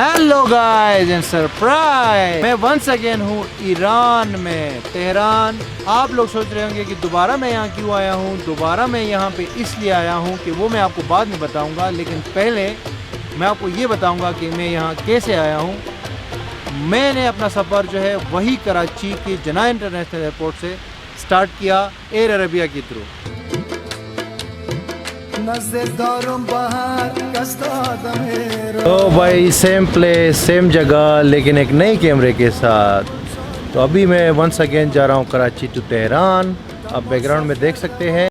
Hello guys and surprise, मैं once again हूँ Iran में, तेहरान। आप लोग सोच रहे होंगे कि दोबारा मैं यहाँ क्यों आया हूँ। दोबारा मैं यहाँ पे इसलिए आया हूँ कि वो मैं आपको बाद में बताऊँगा, लेकिन पहले मैं आपको ये बताऊँगा कि मैं यहाँ कैसे आया हूँ। मैंने अपना सफ़र जो है वही कराची के जना इंटरनेशनल एयरपोर्ट से स्टार्ट किया, एयर अरेबिया के थ्रू। तो भाई सेम प्लेस सेम जगह, लेकिन एक नई कैमरे के साथ। तो अभी मैं वंस अगेन जा रहा हूँ कराची टू तेहरान। आप बैकग्राउंड में देख सकते हैं